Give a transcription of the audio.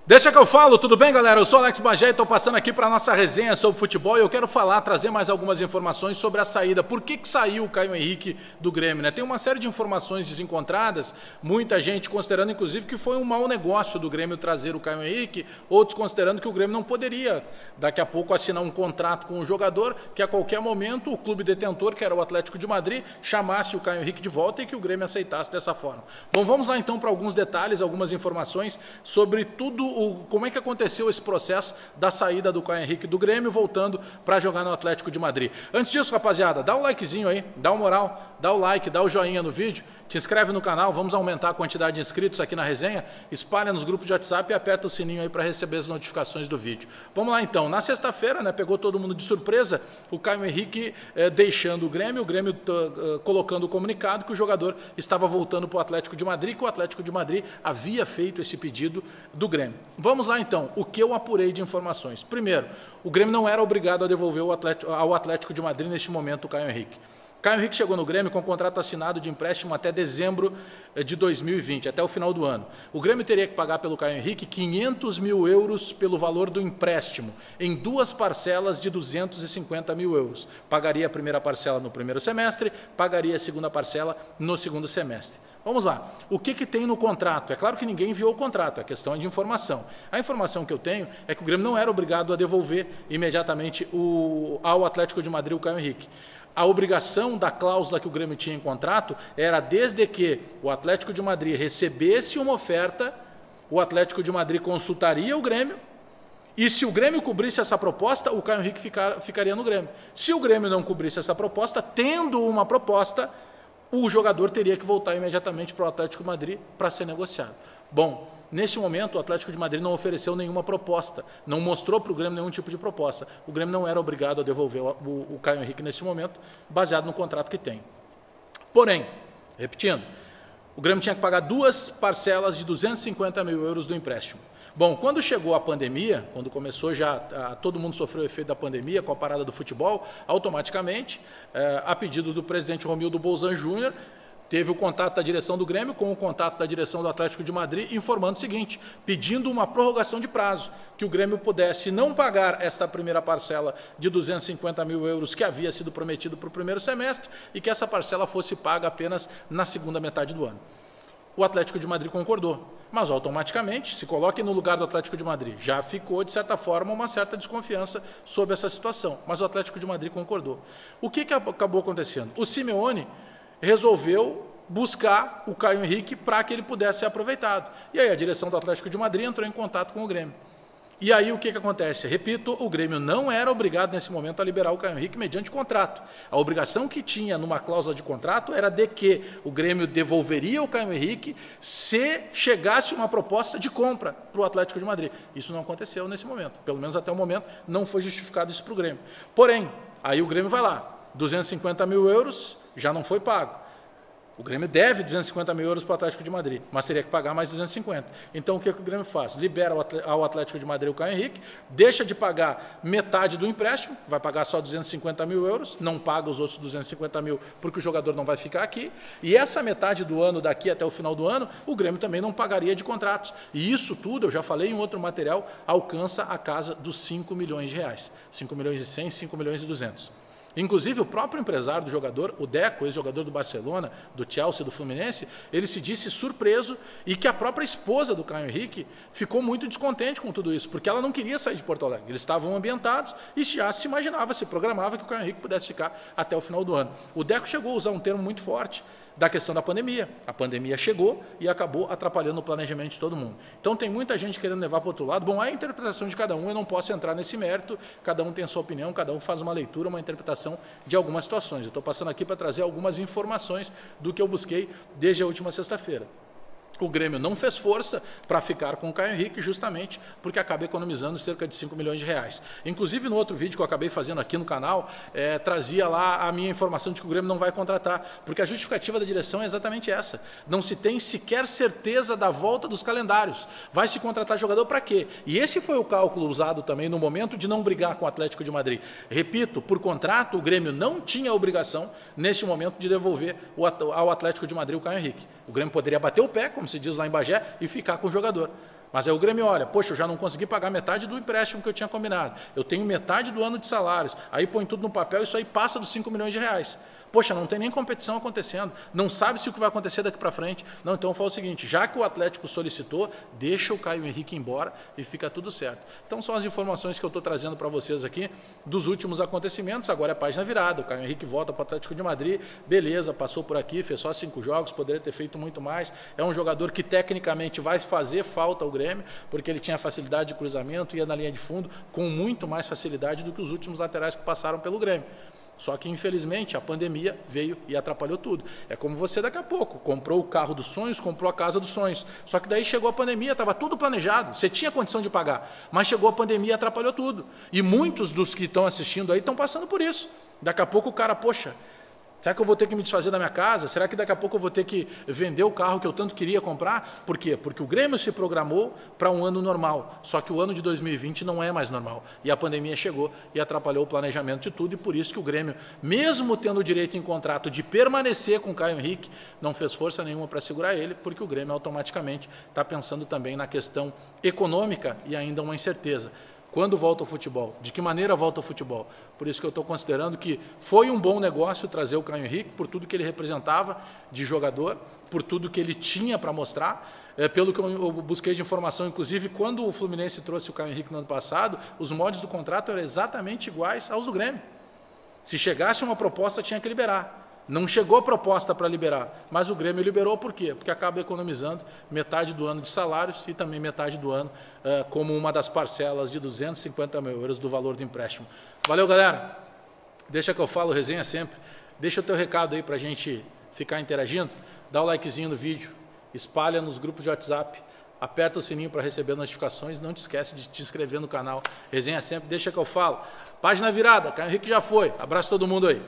Deixa que eu falo, tudo bem, galera? Eu sou Alex Bagé e estou passando aqui para a nossa resenha sobre futebol e eu quero trazer mais algumas informações sobre a saída. Por que saiu o Caio Henrique do Grêmio, né? Tem uma série de informações desencontradas, muita gente considerando, inclusive, que foi um mau negócio do Grêmio trazer o Caio Henrique, outros considerando que o Grêmio não poderia, daqui a pouco, assinar um contrato com o jogador, que a qualquer momento o clube detentor, que era o Atlético de Madrid, chamasse o Caio Henrique de volta e que o Grêmio aceitasse dessa forma. Bom, vamos lá então para alguns detalhes, algumas informações sobre tudo como é que aconteceu esse processo da saída do Caio Henrique do Grêmio, voltando para jogar no Atlético de Madrid. Antes disso, rapaziada, dá um likezinho aí, dá uma moral, dá o like, dá o joinha no vídeo, te inscreve no canal, vamos aumentar a quantidade de inscritos aqui na resenha, espalha nos grupos de WhatsApp e aperta o sininho aí para receber as notificações do vídeo. Vamos lá então, na sexta-feira, né, pegou todo mundo de surpresa, o Caio Henrique deixando o Grêmio colocando o comunicado que o jogador estava voltando para o Atlético de Madrid, que o Atlético de Madrid havia feito esse pedido do Grêmio. Vamos lá então, o que eu apurei de informações. Primeiro, o Grêmio não era obrigado a devolver ao Atlético de Madrid neste momento o Caio Henrique. Caio Henrique chegou no Grêmio com um contrato assinado de empréstimo até dezembro de 2020, até o final do ano. O Grêmio teria que pagar pelo Caio Henrique 500 mil euros pelo valor do empréstimo, em duas parcelas de 250 mil euros. Pagaria a primeira parcela no primeiro semestre, pagaria a segunda parcela no segundo semestre. Vamos lá, o que tem no contrato? É claro que ninguém enviou o contrato, a questão é de informação. A informação que eu tenho é que o Grêmio não era obrigado a devolver imediatamente ao Atlético de Madrid o Caio Henrique. A obrigação da cláusula que o Grêmio tinha em contrato era desde que o Atlético de Madrid recebesse uma oferta, o Atlético de Madrid consultaria o Grêmio e se o Grêmio cobrisse essa proposta, o Caio Henrique ficaria no Grêmio. Se o Grêmio não cobrisse essa proposta, tendo uma proposta, o jogador teria que voltar imediatamente para o Atlético de Madrid para ser negociado. Bom, neste momento o Atlético de Madrid não ofereceu nenhuma proposta, não mostrou para o Grêmio nenhum tipo de proposta. O Grêmio não era obrigado a devolver o Caio Henrique neste momento, baseado no contrato que tem. Porém, repetindo, o Grêmio tinha que pagar duas parcelas de 250 mil euros do empréstimo. Bom, quando chegou a pandemia, quando começou todo mundo sofreu o efeito da pandemia com a parada do futebol, automaticamente, a pedido do presidente Romildo Bolzan Júnior, teve o contato da direção do Grêmio com o contato da direção do Atlético de Madrid, informando o seguinte, pedindo uma prorrogação de prazo, que o Grêmio pudesse não pagar esta primeira parcela de 250 mil euros que havia sido prometido para o primeiro semestre e que essa parcela fosse paga apenas na segunda metade do ano. O Atlético de Madrid concordou, mas automaticamente, se coloque no lugar do Atlético de Madrid, já ficou, de certa forma, uma certa desconfiança sobre essa situação, mas o Atlético de Madrid concordou. O que acabou acontecendo? O Simeone resolveu buscar o Caio Henrique para que ele pudesse ser aproveitado. E aí a direção do Atlético de Madrid entrou em contato com o Grêmio. E aí o que acontece? Repito, o Grêmio não era obrigado nesse momento a liberar o Caio Henrique mediante contrato. A obrigação que tinha numa cláusula de contrato era de que o Grêmio devolveria o Caio Henrique se chegasse uma proposta de compra para o Atlético de Madrid. Isso não aconteceu nesse momento. Pelo menos até o momento não foi justificado isso para o Grêmio. Porém, aí o Grêmio vai lá, 250 mil euros já não foi pago. O Grêmio deve 250 mil euros para o Atlético de Madrid, mas teria que pagar mais 250. Então, o que o Grêmio faz? Libera ao Atlético de Madrid o Caio Henrique, deixa de pagar metade do empréstimo, vai pagar só 250 mil euros, não paga os outros 250 mil porque o jogador não vai ficar aqui, e essa metade do ano, daqui até o final do ano, o Grêmio também não pagaria de contratos. E isso tudo, eu já falei em outro material, alcança a casa dos 5 milhões de reais. 5 milhões e 100, 5 milhões e 200. Inclusive, o próprio empresário do jogador, o Deco, ex-jogador do Barcelona, do Chelsea, do Fluminense, ele se disse surpreso e que a própria esposa do Caio Henrique ficou muito descontente com tudo isso, porque ela não queria sair de Porto Alegre. Eles estavam ambientados e já se imaginava, se programava que o Caio Henrique pudesse ficar até o final do ano. O Deco chegou a usar um termo muito forte da questão da pandemia. A pandemia chegou e acabou atrapalhando o planejamento de todo mundo. Então tem muita gente querendo levar para o outro lado. Bom, é a interpretação de cada um, eu não posso entrar nesse mérito, cada um tem a sua opinião, cada um faz uma leitura, uma interpretação de algumas situações. Eu estou passando aqui para trazer algumas informações do que eu busquei desde a última sexta-feira. O Grêmio não fez força para ficar com o Caio Henrique justamente porque acaba economizando cerca de 5 milhões de reais. Inclusive no outro vídeo que eu acabei fazendo aqui no canal, trazia lá a minha informação de que o Grêmio não vai contratar, porque a justificativa da direção é exatamente essa. Não se tem sequer certeza da volta dos calendários. Vai se contratar jogador para quê? E esse foi o cálculo usado também no momento de não brigar com o Atlético de Madrid. Repito, por contrato, o Grêmio não tinha a obrigação, neste momento, de devolver ao Atlético de Madrid o Caio Henrique. O Grêmio poderia bater o pé, como se diz lá em Bagé, e ficar com o jogador. Mas aí o Grêmio olha, poxa, eu já não consegui pagar metade do empréstimo que eu tinha combinado. Eu tenho metade do ano de salários. Aí põe tudo no papel e isso aí passa dos 5 milhões de reais. Poxa, não tem nem competição acontecendo, não sabe se o que vai acontecer daqui para frente. Não, então eu falo o seguinte, já que o Atlético solicitou, deixa o Caio Henrique embora e fica tudo certo. Então são as informações que eu estou trazendo para vocês aqui dos últimos acontecimentos. Agora é a página virada, o Caio Henrique volta para o Atlético de Madrid, beleza, passou por aqui, fez só 5 jogos, poderia ter feito muito mais. É um jogador que tecnicamente vai fazer falta ao Grêmio, porque ele tinha facilidade de cruzamento, ia na linha de fundo com muito mais facilidade do que os últimos laterais que passaram pelo Grêmio. Só que, infelizmente, a pandemia veio e atrapalhou tudo. É como você daqui a pouco, comprou o carro dos sonhos, comprou a casa dos sonhos. Só que daí chegou a pandemia, estava tudo planejado, você tinha condição de pagar. Mas chegou a pandemia e atrapalhou tudo. E muitos dos que estão assistindo aí estão passando por isso. Daqui a pouco o cara, poxa, será que eu vou ter que me desfazer da minha casa? Será que daqui a pouco eu vou ter que vender o carro que eu tanto queria comprar? Por quê? Porque o Grêmio se programou para um ano normal. Só que o ano de 2020 não é mais normal. E a pandemia chegou e atrapalhou o planejamento de tudo. E por isso que o Grêmio, mesmo tendo o direito em contrato de permanecer com o Caio Henrique, não fez força nenhuma para segurar ele, porque o Grêmio automaticamente está pensando também na questão econômica e ainda uma incerteza. Quando volta o futebol? De que maneira volta o futebol? Por isso que eu estou considerando que foi um bom negócio trazer o Caio Henrique, por tudo que ele representava de jogador, por tudo que ele tinha para mostrar. Pelo que eu busquei de informação, inclusive, quando o Fluminense trouxe o Caio Henrique no ano passado, os moldes do contrato eram exatamente iguais aos do Grêmio. Se chegasse uma proposta, tinha que liberar. Não chegou a proposta para liberar, mas o Grêmio liberou por quê? Porque acaba economizando metade do ano de salários e também metade do ano como uma das parcelas de 250 mil euros do valor do empréstimo. Valeu, galera! Deixa que eu falo, resenha sempre. Deixa o teu recado aí para a gente ficar interagindo. Dá o likezinho no vídeo, espalha nos grupos de WhatsApp, aperta o sininho para receber notificações. Não te esquece de te inscrever no canal. Resenha sempre, deixa que eu falo. Página virada, Caio Henrique já foi. Abraço todo mundo aí.